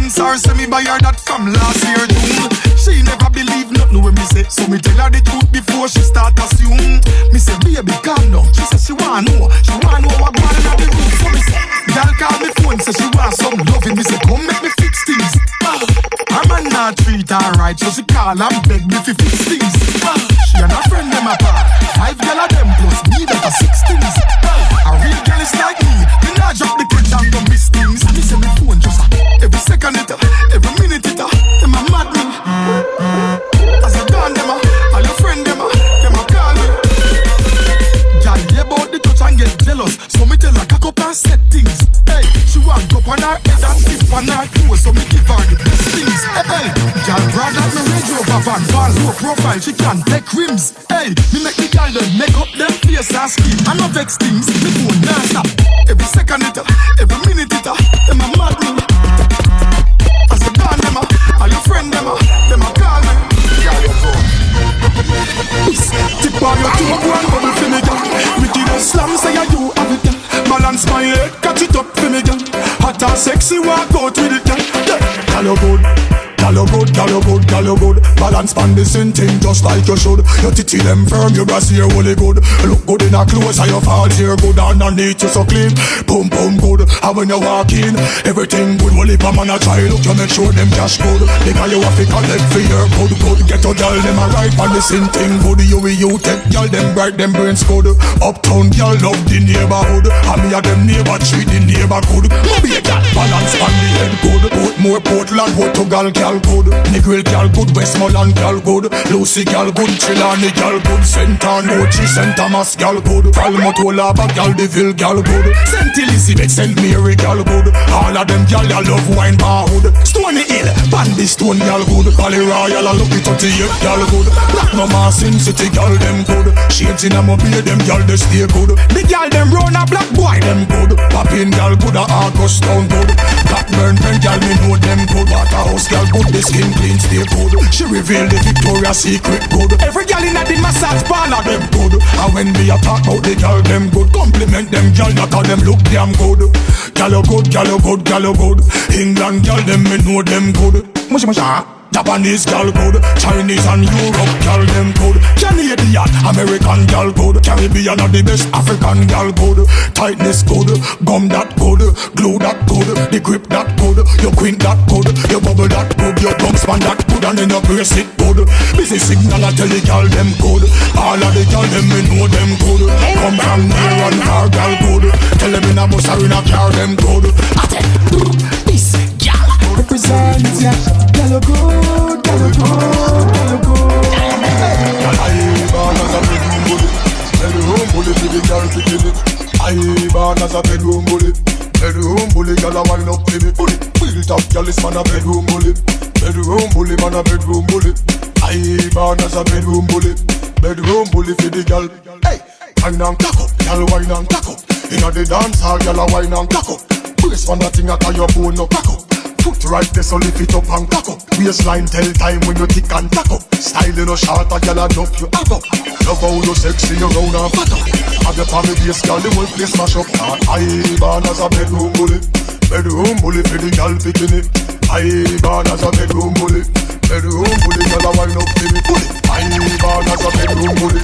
convince her, say me buy her that from last year June. She never believe nothing when me say, so me tell her the truth before she start assume. Me say, baby, calm down. She say she want know what going on in the room. So me say, girl call me phone, say she want some loving. Me say, come make me fix things. Her man not treat her right, so she call and beg me to fix things. She and her friend them apart, 5 girl of them plus me that are 6 things. A real girl is like me, me not drop the kids and go miss things. Me say me phone just every second it, every minute it, them a mad me. As a gone them all your friend them a call me. Girl hear about the touch and get jealous, so me tell her cock up and set things. Hey, she want up on her head and tip on her toes, so me give her the best things. Hey, girl proud like me Range Rover van, van low profile, she can take rims. Hey, me make the girl them make up them face and scream. I no vex things, me phone non stop. Every second it, every minute it, them a mad me. As a gone them all your friend them a call me. Girl you go. Tip on your two one bubble for me girl. Wickedness slam say you have it girl. Balance my head, catch it up for me girl. Hot and sexy walk out with it girl. Girl you good. Girl you good, girl you good, girl you good. Balance pan the same thing just like you should. Your titty them firm, your brass here really good. Look good in a clothes and your fall here good. Underneath you so clean, boom boom good. And when you walk in, everything good. Well if a man a try look, you make sure them cash good. Because you have to collect for your good good. Get your girl them a right pan the same thing good. You take girl them bright, them brains good. Uptown girl love the neighborhood. And me a them neighbor treat the neighbor good. Be a girl balance pan the head good. Put more Portland, Portugal girl good, Negril girl good, Westmoreland girl good, Lucy girl good, Trelawney girl good, St. Anochi, St. Thomas girl good, Falmouth-Olaba girl, Deville girl good, St. Elizabeth, St. Mary girl good. All of them girl ya love wine bar hood. Stony Hill, Bandy Stone girl good, Valley Royal, I look it 38 girl good, Blackmore, Sin City girl them good, Shades in a mobile them girl they stay good. The girl them run a black boy them good, Papin girl good, a August town good, Blackburn pen girl me know them good, Waterhouse girl good. The skin clean, stay good. She revealed the Victoria's Secret good. Every girl in the massage parlor them good. And when we a talk about the girl them good, compliment them girl, not all them look damn good. Girl you good, girl you good, girl you good. England girl them me know them good. Musha. Japanese girl good, Chinese and Europe girl them good, Canadian, American girl good, Caribbean are the best, African girl good, tightness good, gum that good, glue that good, the grip that good, your queen that good, your bubble that good, your tongue span that good, and then your brace it good. Busy signal I tell the girl them good, all of the girl them me know them good. Come from near and far girl good, tell them in a bus or in a car them good. I tell this girl represent ya. Girl you good, girl you good, girl you good. I born as a bedroom bully, bedroom bully for the girl to kill it. I born as a bedroom bully, bedroom bully girl a wind up to me. Built up girl is man a bedroom bully, bedroom bully man a bedroom bully. I born as a bedroom bully, bedroom bully for the girl. Hey, wine and cock up, girl wine and cock up. Inna the dance hall girl a wine and cock up. Brace man a thing a your bone no cock up. Foot right there so lift it up and cock up. Waistline tell time when you tick and tack up. Style in a short a gyal a jump you have up. Love how you sexy you round and fat up. Have your palm base gyal the whole place smash up. I born as a bedroom bully, bedroom bully for the gyal bikini. I born as a bedroom bully, bedroom bully gyal a wind up to me bully. I born as a bedroom bully,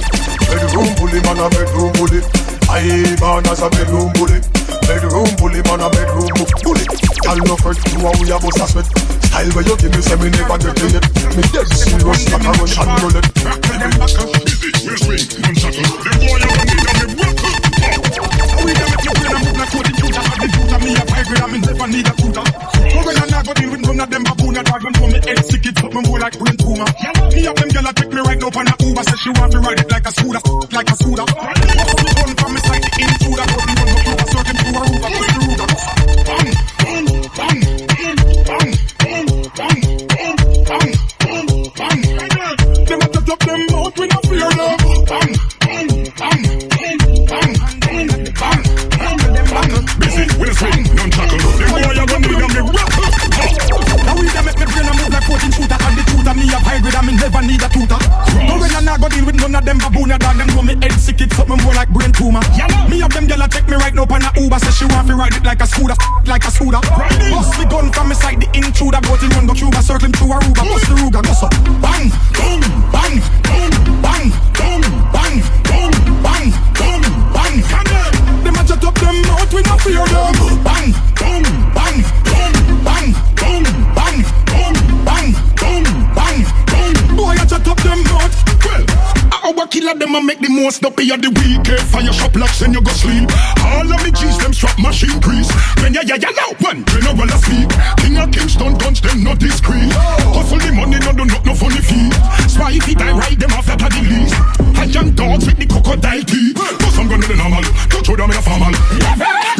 bedroom bully man a bedroom bully. I born as a bedroom bully, bedroom bully man a bedroom bully. Gyal no fret, you and we a bust a sweat. Style where you give me say me never get it yet. Me dead serious like a Russian roulette. We'll swing, unshackle. The boy you don't need a me rock up. We don't make you brain and move like what the tutor. Have the tutor, me a high grade and me never need a tutor. So when I not go deal with none of them baboon, a dog when for me head sick it up me more like brain tumor. Me of them gyal a take me right up on a Uber. Say she want to ride it like a scooter, like a scooter. Run from me side the intruder, but me run up to a certain to a Uber, push the Uber. Bang, bang, bang, bang, bang, bang, bang, bang, bang. Them a touch up them mouth with no fear love. Bang, bang, bang, bang, bang, bang, bang, bang. Busy with a swing, non-tackle. Them boy a run with a me rock. Now we them make me brain a move like 14 shooter. And the tutor me a high grade and me never need a tutor. No when I not go deal with none of them baboon a dog. Them know me head sick it something more like brain tumor. Me of them gyal a take me right up on a Uber. Say she want to ride it like a scooter, like a scooter. Bust me gun from me side the intruder. 14 run go Cuba, circling through Aruba, bust the Ruga, go so. Bang, boom, bang, boom, bang, boom, bang, boom, bang, boom, bang. Them a jet up them out, we no fear them. Bang, boom, bang, boom, bang, boom, bang, boom, bang, boom, bang, boom. Boy a jet up them out. Well, our killer them a make the most up of the week. Fire shop locks and you go sleep. All of me G's them strap machine crease. When ya now one general a speak. King of Kingston guns them not discreet. Hustle the money no do not no funny fee. Spy if it I ride them off that the least. I young dogs with the crocodile teeth. But some gun in the normal, don't show them in a formal.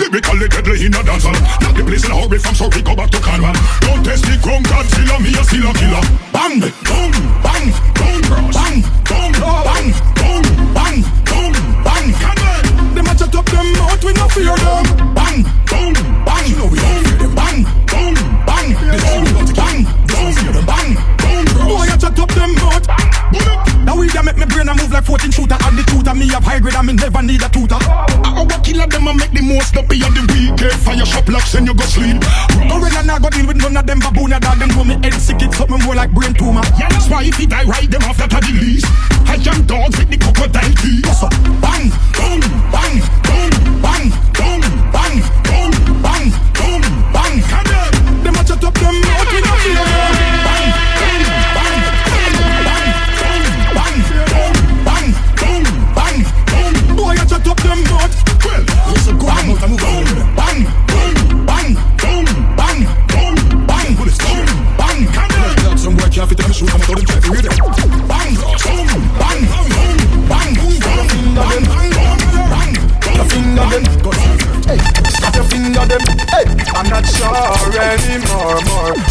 Lyrically deadly in a dancehall. Not the place in a hurry from Surrey go back to Cornwall. Don't test the ground, Godzilla me a still a killer. Bang, boom, bang, boom, bang, boom, bang, boom, bang, boom, bang. Them a chat up them out, we no fear them. Bang, boom, bang, you know we don't fear them. Bang, boom, bang, bang, bang, boom, bang, boom. Boy a chat up them out. Now we da make me brain a move like 14 shooter. And the tutor me have high grade and me never need a tutor. Our killer them a make the most up of the week. Fire shop locks and you go sleep. Go red and I go deal with none of them baboon. That them know me head sick, it's something more like brain tumor. That's why if it I ride them off that the least. I young dogs with the crocodile teeth. So bang, boom, bang, boom, bang, boom, bang, boom, bang, boom, bang. Them a chat up them out with no fear. Bang, boom, bang, bang, boom, bang, boom, bang, boom, bang, boom. Boy a chat up them out. Well, it's a good amount of move on. Bang, boom, bang, boom, bang, boom, bang. Bullets boom, bang. Some boy can't fit in the shoe, I'm out of them try to read it. Bang, boom, bang, boom, bang, boom, bang, bang, your finger them, hey, stop your finger them, hey. I'm not sure anymore,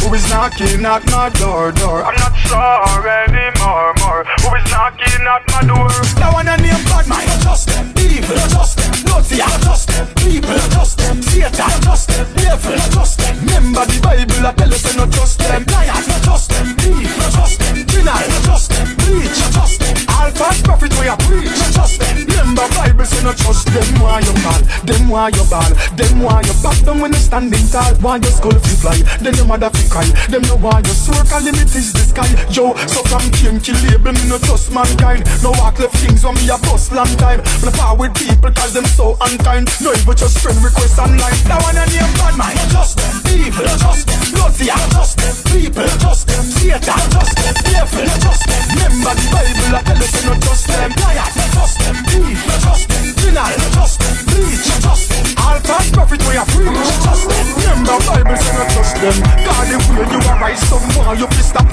who is knocking at my door. I'm not sure anymore, who is knocking at my door. That one a name bad man, trust them, evil, trust them, naughty, trust them, people, trust them, Satan, trust them, devil, trust them. Remember the Bible, I tell us not trust them, liars, trust them, thief, trust them, deny, trust them, preach, trust them, all false prophet we a preach, trust them. Remember Bible say not trust them. Why you ball, them why you ball, them why you back down when you standing tall. Why your skull fi fly, then your mother fi cry. Them know why your circle limit is the sky. Yo, so from king kill label me no trust mankind. No walk left things when me a bust long time. Me power with people cause them so unkind. No even just friend request online. That one a name bad man, trust them, evil, trust them, naughty, trust them, people, trust them, Satan, trust them, devil, trust them. Remember the Bible, I tell us not trust them, liars, trust them, evil, trust them, deny, trust them, preach, trust them, all false prophet we a preach, trust them. Remember Bible say not trust them. God the way you a rise, some why you fi stop.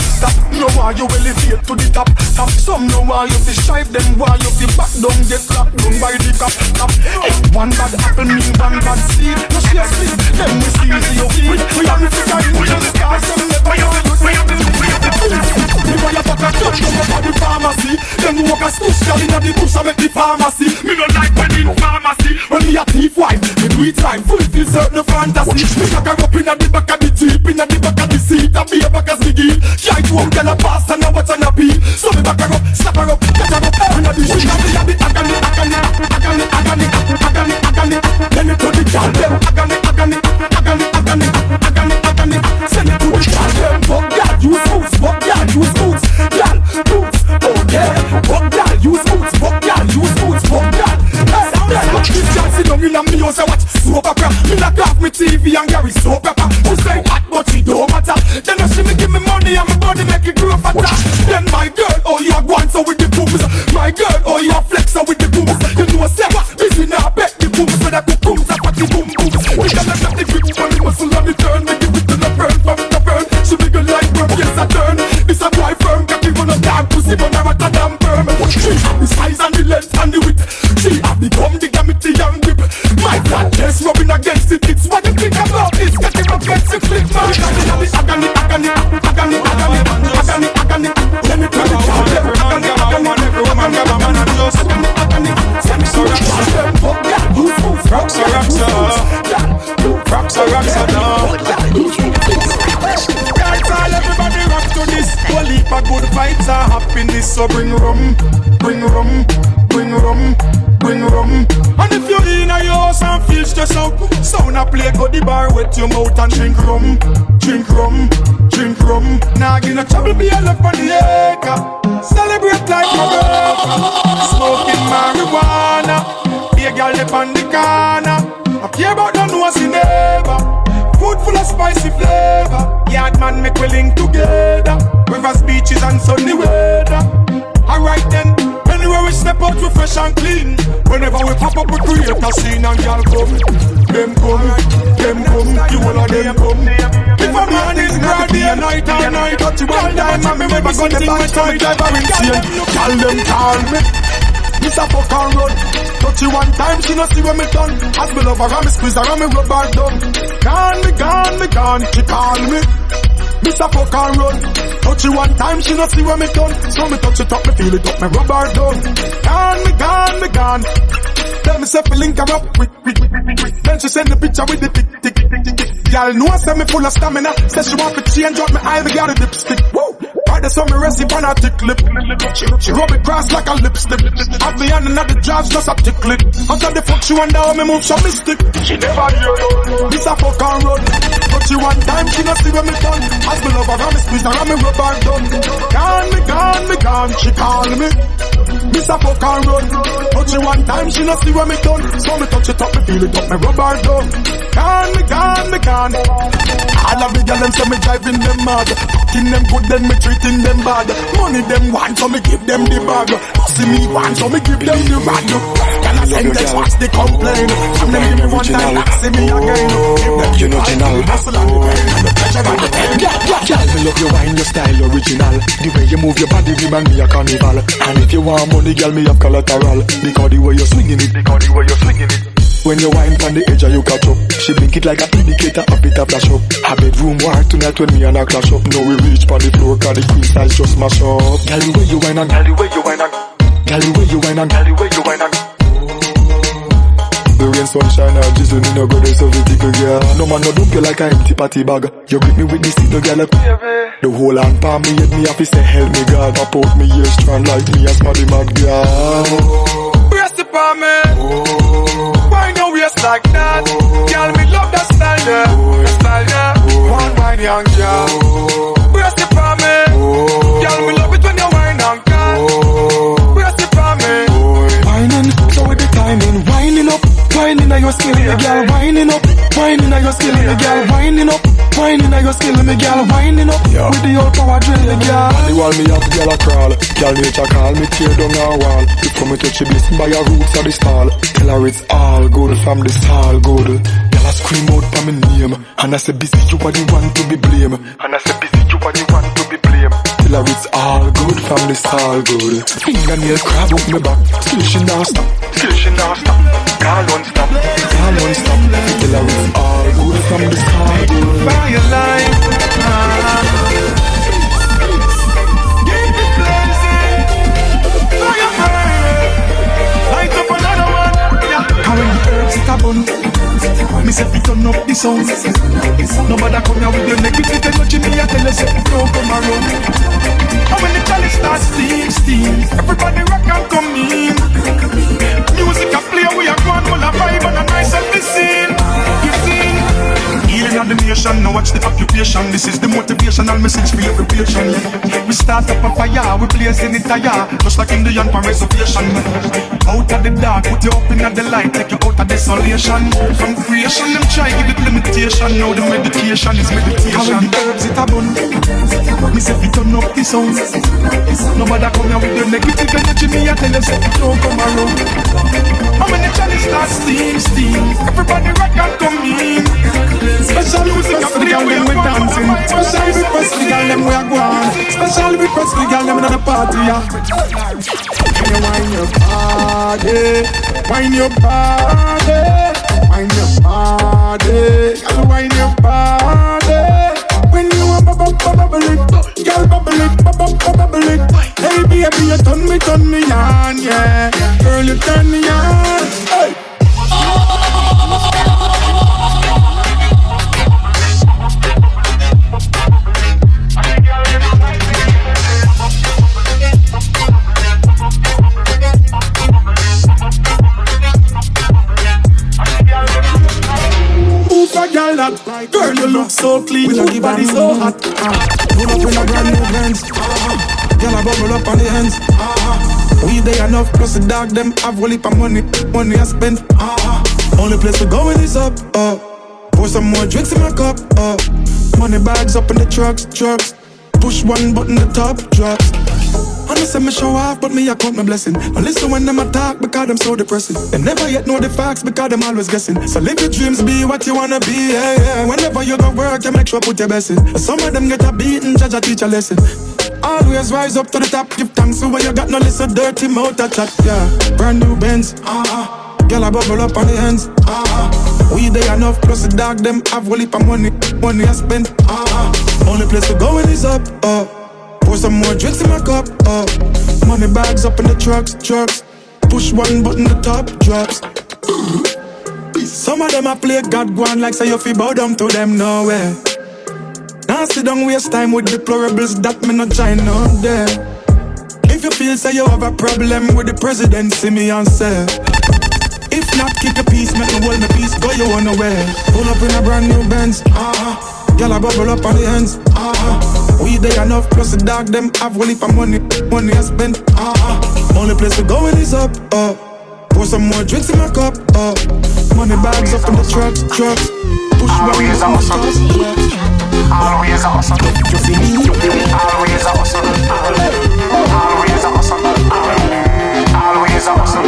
No why you elevate to the top. Some know why you fi strive, them why you fi back down, get clapped down by the cop. Hey, one bad apple mean one bad seed. No share sleep, them we see you weed. We have the time, we have the scars, them never you we have the me why you fuck a touch come up at the pharmacy. Them walk a stush down inna the bush and make the pharmacy. Me no like when in pharmacy. When me a thief wife, me do it right, fulfill certain fantasy. Me cock her up inna the back of the jeep, inna the back of the seat, and be a back as me give. Try to home tell a pass and a watch and a pee. So me back her up, slap her up, cut her up, inna the shit. Me a the agony. Then it to the gal them agony. Send it to the gal them. Fuck gal, use boots. Fuck gal, use boots. Gal, boots. Oh yeah. Fuck gal, use boots. Fuck gal, use boots. Fuck gal. Hey, watch this gal sit down inna me house and watch soap opera. Me knock off me TV and carry soap opera. Who say hot but she don't matter. Then she me give me money and my body make it grow fatter. Then my girl, oh you a guan so with the booms. My girl, oh you a flex so with the booms. You know say what? Busy now bet the booms with the booms and what the boom booms. We got the grip on the muscle on the turn. Make it with the burn from the burn. She make a light burn, yes I turn. This a boy firm, got me run a damn pussy but a Rotterdam firm. She have the size and the length and the width. She have the gum, the gamity and grip. My flat chest rubbing against it. It's what you think about this. Get it up against it, click man. Agony. Let me tell you, agony. Everybody rock to this. Whole heap of good vibes are happiness. So bring rum. And if you're in a house and feel stressed out, sound a play go the bar with your mouth and drink rum. a trouble, be a love on the acre. Celebrate like my brother. Smoking marijuana. Be a girl up on the corner. I care about the nose in neighbor. Food full of spicy flavor. Yard man make we link together. Rivers, beaches and sunny weather. Alright then, anywhere we step out we fresh and clean. Whenever we pop up we create a scene and y'all come. Them come, you all of them come. If a man is broad day and night all night, but you all time and me never got the back side driver insane. Call them call me. Miss a fuck and run. Touch you one time, she no see what me done. As me love her and me squeeze her and me rub her down. Gone, she call me. Miss a fuck and run. Touch you one time, she no see what me done. So me touch it up, me feel it up, me rub her down. Gone. Tell me say link her up quick. Then she send the picture with the tick. Y'all know I say me full of stamina. Say she want to change up me eye, me got a dipstick. Woo! Right there, so me rest it on her thick lip. She rub it grass like a lipstick. Have me hand another jobs, just a tickle it. After the fuck she wonder how me move so mystic. She never hear no. This a fuck and run. But she one time, she no see what me done. As me love her, and me squeeze her, and me rub her down. Gone, she call me. Miss a fuck and run. But she one time, she no see what me done. So me touch it up, me feel it up, me rub her down. Gone. All of the girls them say me driving them mad. Fucking them good, then me treating them bad. Money them want, so me give them the bag. See me want, so me give them the rag. Girl I send them watch they complain. From them give me one time, see me again. You know general. Hustle and the pain, and the pleasure and the pain. Girl, me love your wine, your style original. The way you move your body, remind me a carnival. And if you want money, girl, me have collateral. Because the way you're swinging it. When you wine from the edge, you catch up. She blink it like an indicator, a bit of flash up. A bedroom war tonight when me and her clash up. Now we reach on the floor, cause the queen size just mash up. Girl, the way you wine and the way you wine and the rain, sunshine, or jizzle, me no go there, so we take a girl. No man no dump you like a empty party bag. You grip me with this, no girl up. The whole hand palm me, hit me up, he say, help me God. Pop out me ears, strong like me, as my mad girl. Brace the palm me. Why no waist like that? Girl, me love that style, yeah. One wine, young girl. Brace the palm me. Girl, me love it when you wine and call. Brace the palm me. Whining, so with the timing, winding up. Winding on your skill, me girl, winding up. Winding on your skill, me girl, winding up. Winding on your skill, me girl, winding up. With the old power drill, me girl. The wall me up, girl a crawl. Girl nature call me, tear down her wall. Before me touch the blessing by your roots of the stall. Tell her it's all good from this all good. Girl I scream out for me name. And I say busy, you are the one to be blame. Tell her it's all good from this all good. Fingernail crab up me back. Still she now stop. Girl won't stop. Tell her it's all good from this all good. Fire line. Keep it blazing. Fire burning. Light up another one. How when the herbs it a bun. Me say fi turn up the sound. Nobody come here with your negative energy. Me a tell you say don't come around. And when the chalice starts steam, everybody rock and come in. Music a play, we a go and full of vibe and a nice and the scene. You see, healing of the nation, now watch the occupation. This is the motivational message for every patient. We start up a fire, we blazing it higher, just like Indian for reservation. Out of the dark, put you up in the light, take you out of desolation. From creation, them try give it limitation. Now the meditation is meditation. How when the herbs it a bun, me say fi turn up the sound. Nobody come here with your negative energy. Me I tell you say don't come around. And when the chalice starts steam, everybody rock and come in. Special music for the girl them we dancing. Special request for the girl them we a go on. Special request for the girl them in the party, yeah. Can you wine your body? Wine your body. Wine your body. Girl, wine your body. When you want bubble it, girl bubble it. Hey baby, you turn me on, yeah. Girl, you turn me on. Hey. Girl, you look so clean, your body so hot. Pull up in a brand new Benz. Girl, I bubble up on the ends. We they enough, plus the dog them have a heap of money I spend. Only place we're going is up. Pour some more drinks in my cup. Money bags up in the trucks. Push one button, the top drops. I know say me show off, but me I count my blessing. I listen when them attack because them so depressing. Them never yet know the facts because them always guessing. So live your dreams, be what you wanna be. Yeah. Whenever you go work, you make sure put your best in. Some of them get a beating, judge a teach a lesson. Always rise up to the top, give thanks for what you got. No listen dirty mouth a chat. Yeah, brand new Benz. Girl I bubble up on the ends. We they enough, plus the dog them have a heap of money I spend. Only place we're going is up. Pour some more drinks in my cup. Money bags up in the trucks. Push one button, the top drops. Some of them I play God go on like say you fi bow down to them nowhere. Now sit down waste time with deplorables that me not join out there. If you feel say you have a problem with the president, see me and say. If not, keep your peace, make me hold my peace, go you unaware. Pull up in a brand new Benz. Girl I bubble up on the ends. We they enough, plus the dog them have a heap of money I spend. Only place we're going is up. Pour some more drinks in my cup. Money bags up in the trucks. Push one in the trucks. Always awesome. You see me? Always awesome. Always awesome. Always awesome.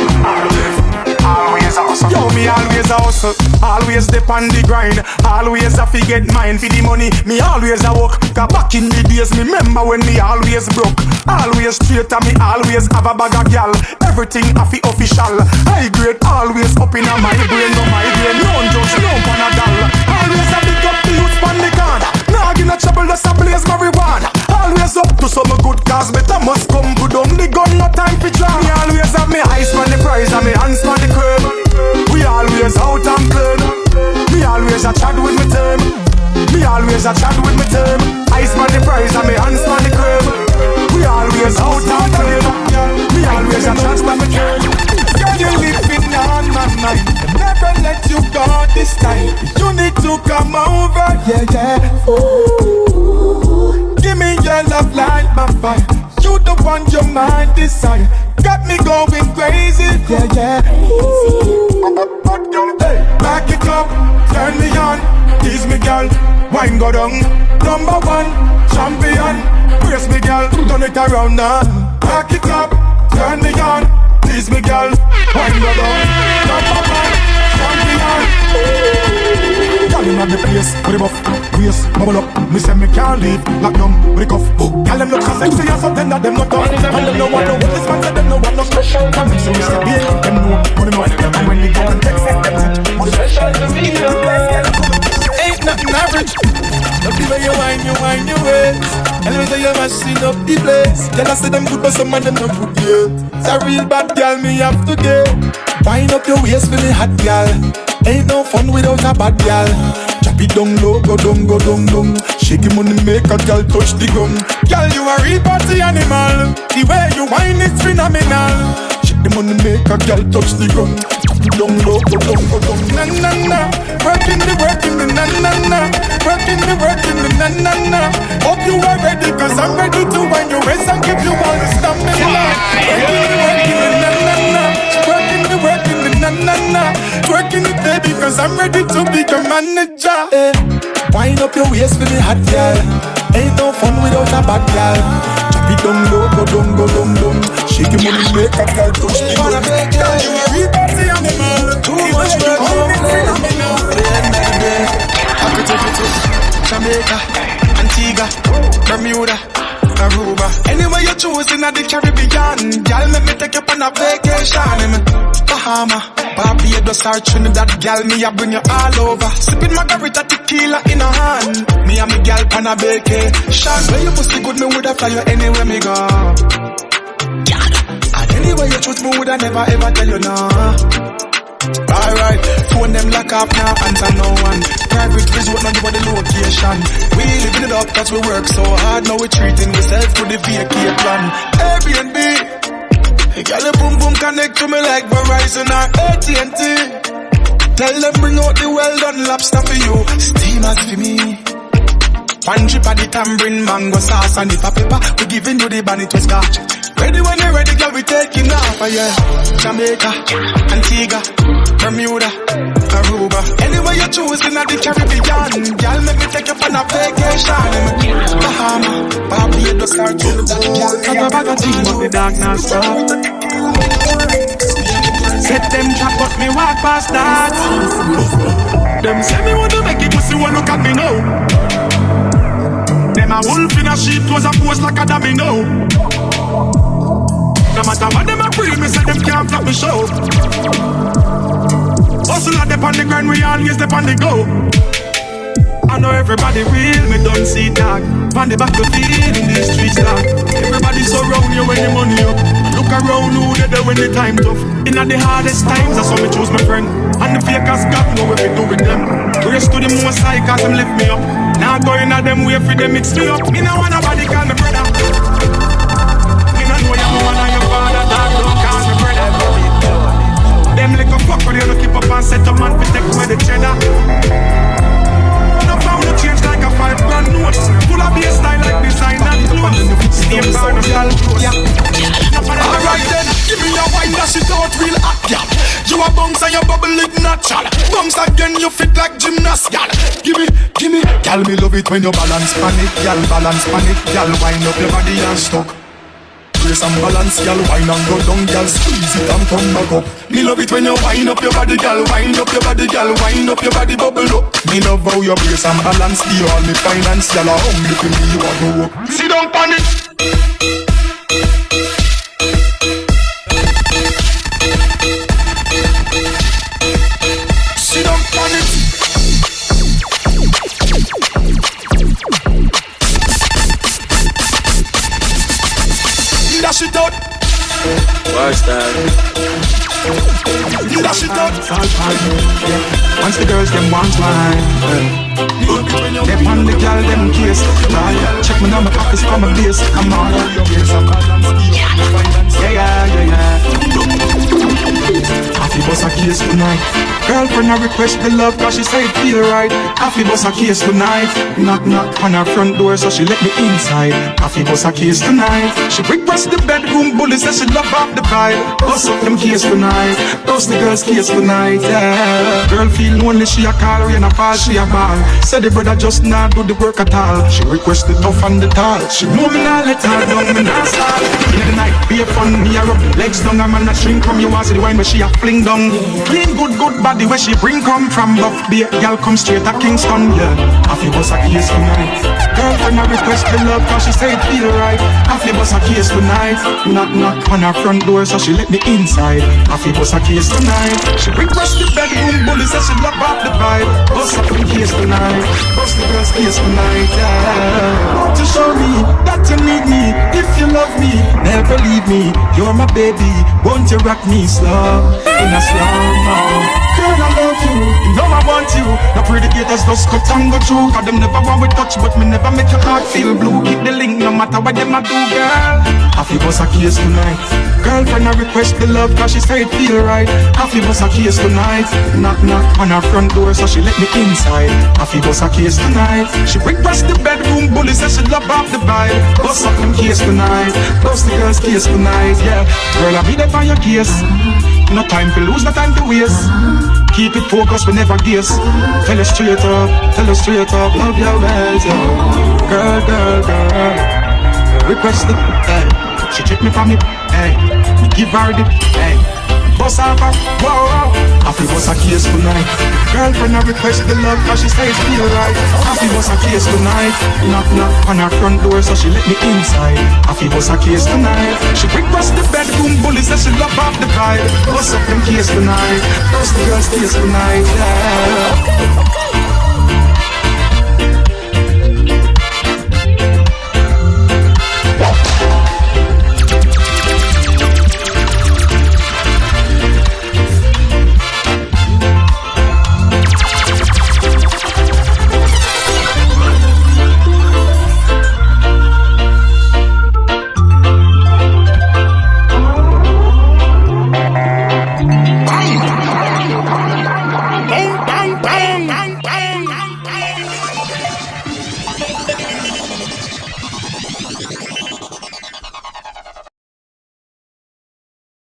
Always awesome. Yo, me always a hustle, always dip on the grind. Always a fi get mine for the money. Me always a work. Cause back in the days, me remember when me always broke. Always straight and me always have a bag of gal. Everything a fi official. High grade always up in a my brain. No migraine, no judge, no panadol. Always a big up the youth pan the corner. Nah give no trouble, just a blaze marijuana. Always up to some good cause, better must come good on the gun, no time for draw. Me always have me eyes on the prize and me hands on the curb. We always out and clean. Me always a chat with me term. Me always a chat with me term. Eyes on the prize and me hands on the curb. We always out and clean. Me always a chat with me term. Girl, you living on my mind. Never let you go this time. You need to come over, yeah. Ooh. Give me your love like my fire. You the one your mind desire. Got me going crazy, yeah. Hey, back it up, turn me on. Tease me, girl, wine go down. Number one, champion. Brace me, girl, turn it around now. Back it up, turn me on. Tease me, girl, wine go down. Number one, champion. Girl inna the place, with the buff, waist, bubble up. Me say me can't leave, lock down with the cuff. Girl them look so sexy and so tender, them not tough. And them no want no what this man say, them no want no special. Come and see me say, baby, them know good enough. And when they go and text them special to me, ain't nothing average. Love the way you whine your ways. And me say you mashing up the place. Girl I say them good, but some of them not good yet. It's a real bad girl, me have to get. Wind up your waist for me hot girl. Ain't no fun without a bad girl. Drop it down low, go down. Shake your money, make a girl touch the ground. Girl, you a real party animal. The way you whine is phenomenal. Shake the money, make a girl touch the ground. Drop it down low, go down. Na. Working the na. Working the na. Hope you are ready, cause I'm ready to wind your waist and give you all the stamina. Working the na. Twerking it, baby, cause I'm ready to be your manager. Wind up your waist for me hot girl. Ain't no fun without a bad girl. Drop it down low, go down. Shake your money, make a girl touch the ground. Girl, you a real party animal. Too much work, I could take you to Jamaica, Antigua, Bermuda, Aruba. Anywhere you choose in the Caribbean. Girl, let me take you on a vacation. Bahama, Barbados or Trinidad, girl, me a bring you all over. Sipping margarita tequila in a hand. Me and me girl on a vacation. When you pussy good, me woulda fly you anywhere me go. And anywhere you choose, me woulda never ever tell you no. Alright, phone them lock up now, answer no one. Private resort, not about the location. We living it up cause we work so hard. Now we treating ourselves to the vacate plan. Airbnb. Hey, girl, your boom boom connect to me like Verizon or AT&T. Tell them bring out the well done lobster for you. Steamers for me. One trip at the tambourine, mango sauce and the pepper. We giving you the bonnet to scotch. Ready when you're ready, girl, we taking off, yeah. Jamaica, Antigua, Bermuda, Aruba. Anywhere you choose in the Caribbean, girl, make me take you on a vacation. Bahama, Barbados, or Trinidad, girl. Cut a bag of tea with the darkness, set them trap, but me walk past that. Them say me wanna make it, but see one look at me now. Them a wolf in a sheep, was a pose like a domino. No matter what them a bring, me say them can't flop me show. Hustle at them on the grind, we always them on the go. I know everybody real, me don't see that. On the battlefield in these streets, dog. Everybody surround you when the money up. Look around who they there when the time tough. In the hardest times, that's how me choose my friend. And the fakers got know what we do with them. Race to the most high, cause them lift me up. Now going at them way for them mix me up. Me no want nobody call me brother. Me no know your mother and your father, dog, don't call me brother. Them little fuck for you to keep up and set up man to take away the cheddar. Change like a 5 grand note. Full of baseline like design and clothes. Steam bar no girl close. Alright then, give me a wine that shit out real hot, girl. You a bounce and your bubble it natural. Bounce again, you fit like gymnast, girl. Give me, girl, me love it when you balance pan it, girl. Balance pan it, girl. Wind up your body and stuck. Brace and balance, girl. Wine and go down, girl. Squeeze it and come back up. Me love it when you wind up your body, girl. Wind up your body, girl. Wind up your body, bubble up. Me love how you brace and balance. You all me finance, girl. I only for me you a go up. Sit down, pan it. Sit down, pan it. Dash it out. Watch that. Dash it out. Once the girls them want wine, they on the girl them case. Check me now, my pockets from my base. I'm all on your base. Yeah. Happy bus a case tonight. Girlfriend I request the love cause she say it feel right. Happy bus a case tonight. Knock on her front door so she let me inside. Happy bus a case tonight. She request the bedroom bully says she love off the vibe. Bust up them case tonight. Bust the girls case tonight, yeah. Girl feel lonely, she a call. When I fall, she a ball. Said the brother just not do the work at all. She request the tough and the tall. She know me not let her down, me not stall. In the night, be a fun, me a rub legs down. A man a shrink from you, want see the wine where she a fling down. Clean, good body where she bring come from. Buff beer, girl come straight to Kingston, yeah. Happy bus a case tonight. Girlfriend I request the love cause she say it feel right. Happy bus a case tonight. Knock on her front door so she let me inside. Happy bus a case tonight. She request the bedroom bully says she love off the vibe. Bust up the case tonight. Bust the girls case tonight, yeah. Want to show me that you need me. If you love me, never leave me. You're my baby, won't you rock me slow? In a slow-mo. Girl, I love you, you know I want you. The predicators just cut and go through. Cause them never want we touch, but me never make your heart feel blue. Keep the link no matter what them a do, girl. Happy bus a case tonight. Girlfriend I request the love cause she say it feel right. Happy bus a case tonight. Knock on her front door so she let me inside. Happy bus a case tonight. She request the bedroom bully says she love off the vibe. Bust up them case tonight. Bust the girls case tonight, yeah. Girl I be there for your case. No time to lose, no time to waste. Keep it focused, we never guess. Tell us straight up, love your ways, yeah. Girl. Request it, hey. She check me for me, hey. Me give her the, hey. Bust off her, whoa. Happy bus a case tonight. Girlfriend I request the love cause she says feel right. Happy bus a case tonight. Knock on her front door so she let me inside. Happy bus a case tonight. She request the bedroom bully says she love off the vibe. Bust up them case tonight. Bust the girls case tonight, yeah.